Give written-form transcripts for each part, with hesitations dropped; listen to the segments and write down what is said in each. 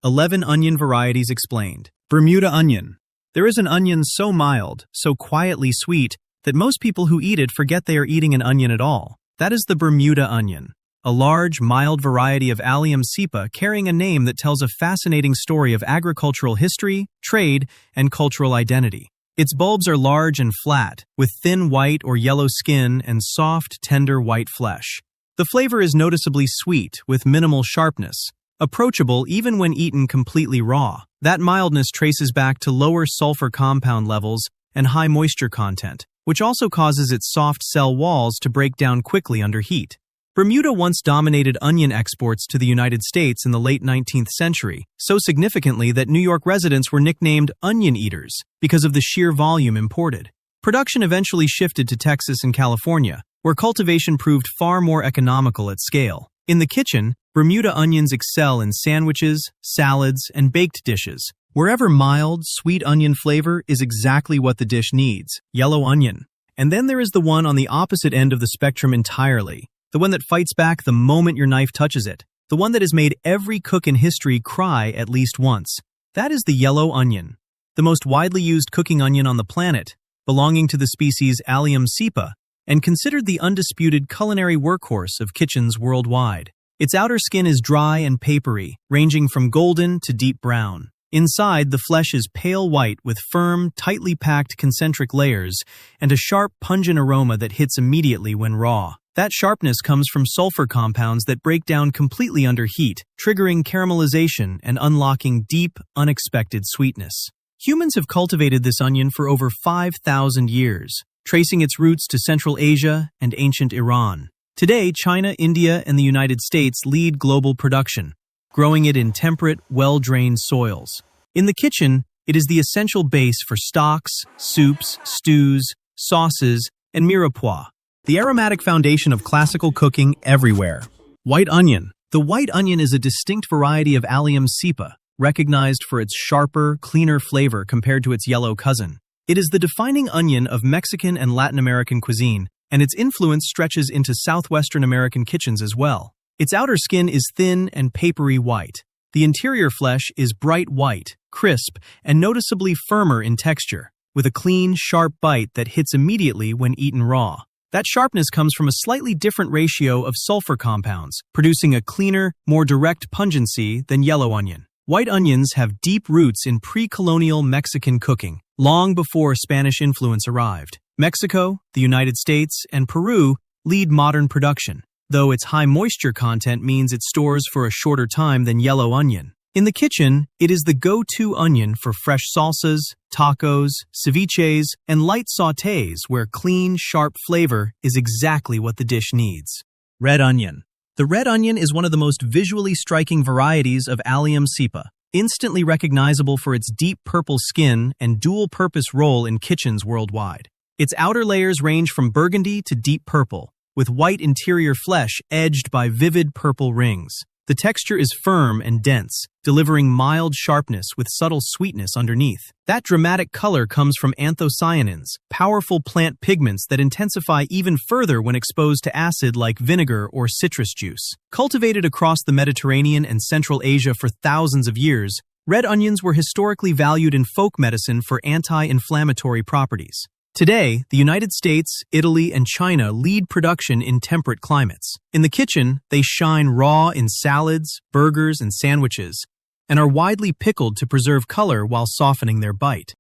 11 onion varieties explained. Bermuda onion. There is an onion so mild, so quietly sweet, that most people who eat it forget they are eating an onion at all. That is the Bermuda onion, a large, mild variety of Allium cepa carrying a name that tells a fascinating story of agricultural history, trade, and cultural identity. Its bulbs are large and flat, with thin white or yellow skin and soft, tender white flesh. The flavor is noticeably sweet, with minimal sharpness, approachable even when eaten completely raw. That mildness traces back to lower sulfur compound levels and high moisture content, which also causes its soft cell walls to break down quickly under heat. Bermuda once dominated onion exports to the United States in the late 19th century, so significantly that New York residents were nicknamed onion eaters because of the sheer volume imported. Production eventually shifted to Texas and California, where cultivation proved far more economical at scale. In the kitchen, Bermuda onions excel in sandwiches, salads, and baked dishes. Wherever mild, sweet onion flavor is exactly what the dish needs, yellow onion. And then there is the one on the opposite end of the spectrum entirely, the one that fights back the moment your knife touches it, the one that has made every cook in history cry at least once. That is the yellow onion, the most widely used cooking onion on the planet, belonging to the species Allium cepa, and considered the undisputed culinary workhorse of kitchens worldwide. Its outer skin is dry and papery, ranging from golden to deep brown. Inside, the flesh is pale white with firm, tightly packed concentric layers and a sharp, pungent aroma that hits immediately when raw. That sharpness comes from sulfur compounds that break down completely under heat, triggering caramelization and unlocking deep, unexpected sweetness. Humans have cultivated this onion for over 5,000 years, tracing its roots to Central Asia and ancient Iran. Today, China, India, and the United States lead global production, growing it in temperate, well-drained soils. In the kitchen, it is the essential base for stocks, soups, stews, sauces, and mirepoix, the aromatic foundation of classical cooking everywhere. White onion. The white onion is a distinct variety of Allium cepa, recognized for its sharper, cleaner flavor compared to its yellow cousin. It is the defining onion of Mexican and Latin American cuisine, and its influence stretches into southwestern American kitchens as well. Its outer skin is thin and papery white. The interior flesh is bright white, crisp, and noticeably firmer in texture, with a clean, sharp bite that hits immediately when eaten raw. That sharpness comes from a slightly different ratio of sulfur compounds, producing a cleaner, more direct pungency than yellow onion. White onions have deep roots in pre-colonial Mexican cooking, long before Spanish influence arrived. Mexico, the United States, and Peru lead modern production, though its high moisture content means it stores for a shorter time than yellow onion. In the kitchen, it is the go-to onion for fresh salsas, tacos, ceviches, and light sautés where clean, sharp flavor is exactly what the dish needs. Red onion. The red onion is one of the most visually striking varieties of Allium cepa, instantly recognizable for its deep purple skin and dual-purpose role in kitchens worldwide. Its outer layers range from burgundy to deep purple, with white interior flesh edged by vivid purple rings. The texture is firm and dense, delivering mild sharpness with subtle sweetness underneath. That dramatic color comes from anthocyanins, powerful plant pigments that intensify even further when exposed to acid like vinegar or citrus juice. Cultivated across the Mediterranean and Central Asia for thousands of years, red onions were historically valued in folk medicine for anti-inflammatory properties. Today, the United States, Italy, and China lead production in temperate climates. In the kitchen, they shine raw in salads, burgers, and sandwiches, and are widely pickled to preserve color while softening their bite.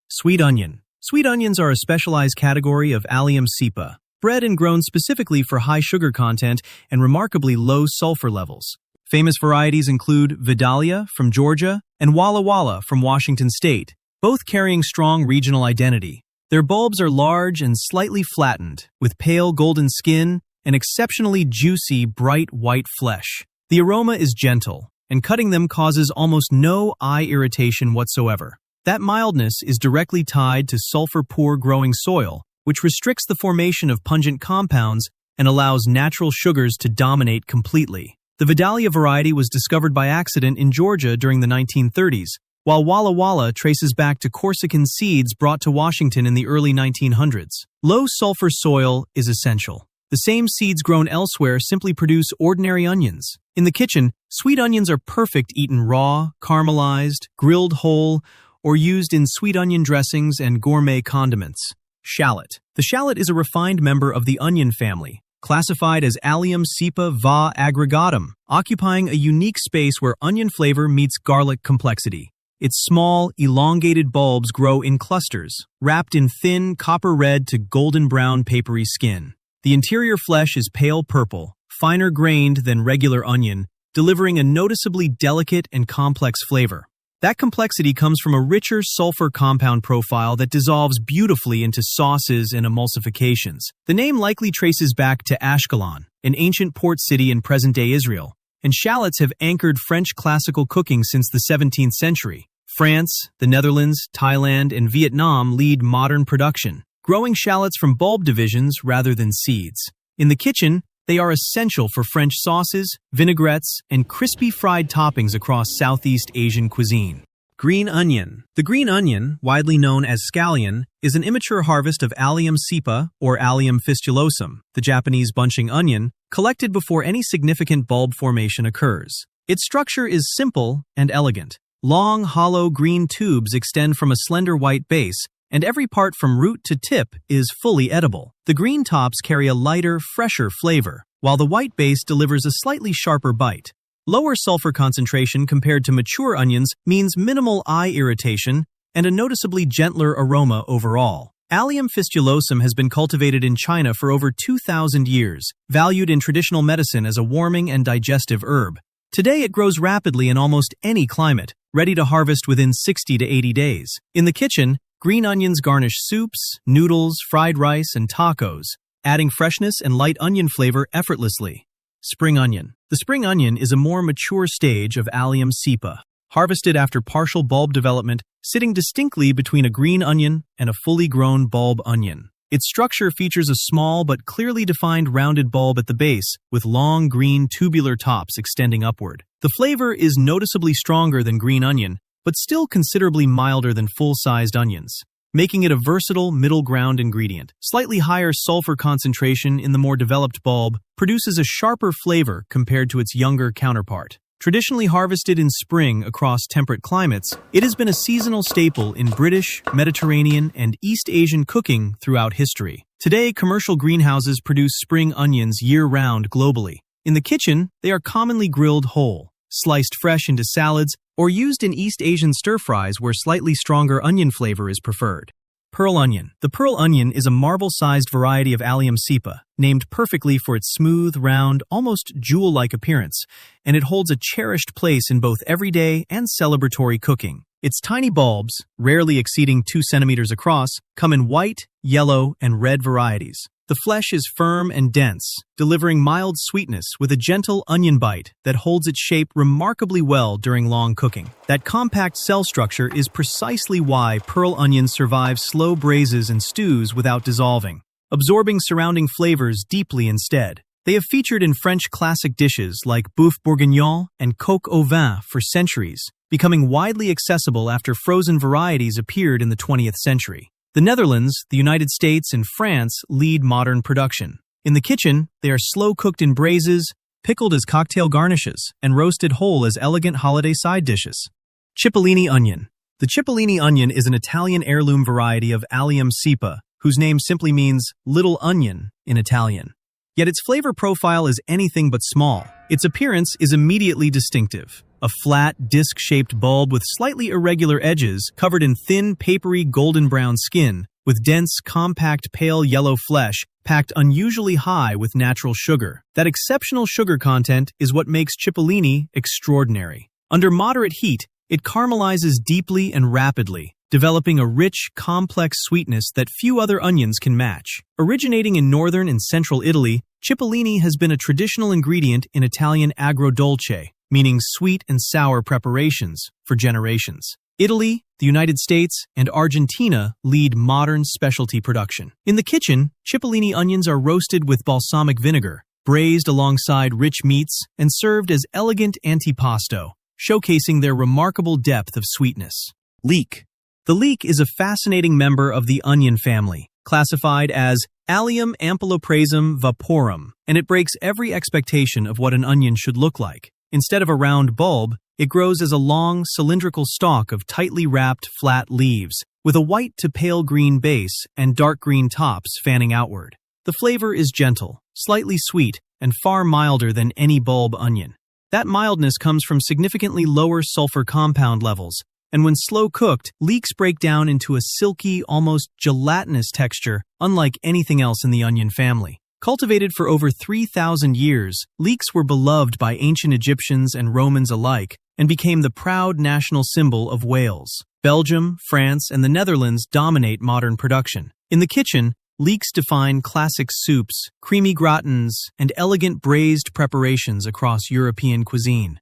Sweet onion. Sweet onions are a specialized category of Allium cepa, bred and grown specifically for high sugar content and remarkably low sulfur levels. Famous varieties include Vidalia from Georgia and Walla Walla from Washington State, both carrying strong regional identity. Their bulbs are large and slightly flattened, with pale golden skin and exceptionally juicy, bright white flesh. The aroma is gentle, and cutting them causes almost no eye irritation whatsoever. That mildness is directly tied to sulfur-poor growing soil, which restricts the formation of pungent compounds and allows natural sugars to dominate completely. The Vidalia variety was discovered by accident in Georgia during the 1930s, while Walla Walla traces back to Corsican seeds brought to Washington in the early 1900s. Low-sulfur soil is essential. The same seeds grown elsewhere simply produce ordinary onions. In the kitchen, sweet onions are perfect eaten raw, caramelized, grilled whole, or used in sweet onion dressings and gourmet condiments. Shallot. The shallot is a refined member of the onion family, classified as Allium cepa va aggregatum, occupying a unique space where onion flavor meets garlic complexity. Its small, elongated bulbs grow in clusters, wrapped in thin, copper-red to golden-brown papery skin. The interior flesh is pale purple, finer grained than regular onion, delivering a noticeably delicate and complex flavor. That complexity comes from a richer sulfur compound profile that dissolves beautifully into sauces and emulsifications. The name likely traces back to Ashkelon, an ancient port city in present-day Israel, and shallots have anchored French classical cooking since the 17th century. France, the Netherlands, Thailand, and Vietnam lead modern production, growing shallots from bulb divisions rather than seeds. In the kitchen, they are essential for French sauces, vinaigrettes, and crispy fried toppings across Southeast Asian cuisine. Green onion. The green onion, widely known as scallion, is an immature harvest of Allium cepa or Allium fistulosum, the Japanese bunching onion, collected before any significant bulb formation occurs. Its structure is simple and elegant. Long, hollow green tubes extend from a slender white base, and every part from root to tip is fully edible. The green tops carry a lighter, fresher flavor, while the white base delivers a slightly sharper bite. Lower sulfur concentration compared to mature onions means minimal eye irritation and a noticeably gentler aroma overall. Allium fistulosum has been cultivated in China for over 2,000 years, valued in traditional medicine as a warming and digestive herb. Today it grows rapidly in almost any climate, ready to harvest within 60 to 80 days. In the kitchen, green onions garnish soups, noodles, fried rice, and tacos, adding freshness and light onion flavor effortlessly. Spring onion. The spring onion is a more mature stage of Allium cepa, harvested after partial bulb development, sitting distinctly between a green onion and a fully grown bulb onion. Its structure features a small but clearly defined rounded bulb at the base, with long green tubular tops extending upward. The flavor is noticeably stronger than green onion, but still considerably milder than full-sized onions, making it a versatile middle ground ingredient. Slightly higher sulfur concentration in the more developed bulb produces a sharper flavor compared to its younger counterpart. Traditionally harvested in spring across temperate climates, it has been a seasonal staple in British, Mediterranean, and East Asian cooking throughout history. Today, commercial greenhouses produce spring onions year-round globally. In the kitchen, they are commonly grilled whole, sliced fresh into salads, or used in East Asian stir-fries where slightly stronger onion flavor is preferred. Pearl onion. The pearl onion is a marble-sized variety of Allium cepa, named perfectly for its smooth, round, almost jewel-like appearance, and it holds a cherished place in both everyday and celebratory cooking. Its tiny bulbs, rarely exceeding 2 centimeters across, come in white, yellow, and red varieties. The flesh is firm and dense, delivering mild sweetness with a gentle onion bite that holds its shape remarkably well during long cooking. That compact cell structure is precisely why pearl onions survive slow braises and stews without dissolving, absorbing surrounding flavors deeply instead. They have featured in French classic dishes like boeuf bourguignon and coq au vin for centuries, becoming widely accessible after frozen varieties appeared in the 20th century. The Netherlands, the United States, and France lead modern production. In the kitchen, they are slow-cooked in braises, pickled as cocktail garnishes, and roasted whole as elegant holiday side dishes. Chipellini onion. The Chipellini onion is an Italian heirloom variety of Allium cepa, whose name simply means little onion in Italian. Yet its flavor profile is anything but small. Its appearance is immediately distinctive. A flat, disc-shaped bulb with slightly irregular edges covered in thin, papery golden-brown skin, with dense, compact, pale yellow flesh packed unusually high with natural sugar. That exceptional sugar content is what makes Chipellini extraordinary. Under moderate heat, it caramelizes deeply and rapidly, developing a rich, complex sweetness that few other onions can match. Originating in northern and central Italy, Chipellini has been a traditional ingredient in Italian agrodolce, meaning sweet and sour preparations, for generations. Italy, the United States, and Argentina lead modern specialty production. In the kitchen, Chipellini onions are roasted with balsamic vinegar, braised alongside rich meats, and served as elegant antipasto, showcasing their remarkable depth of sweetness. Leek. The leek is a fascinating member of the onion family, classified as Allium ampuloprasum vaporum, and it breaks every expectation of what an onion should look like. Instead of a round bulb, it grows as a long, cylindrical stalk of tightly wrapped, flat leaves, with a white to pale green base and dark green tops fanning outward. The flavor is gentle, slightly sweet, and far milder than any bulb onion. That mildness comes from significantly lower sulfur compound levels, and when slow cooked, leeks break down into a silky, almost gelatinous texture, unlike anything else in the onion family. Cultivated for over 3,000 years, leeks were beloved by ancient Egyptians and Romans alike and became the proud national symbol of Wales. Belgium, France, and the Netherlands dominate modern production. In the kitchen, leeks define classic soups, creamy gratins, and elegant braised preparations across European cuisine.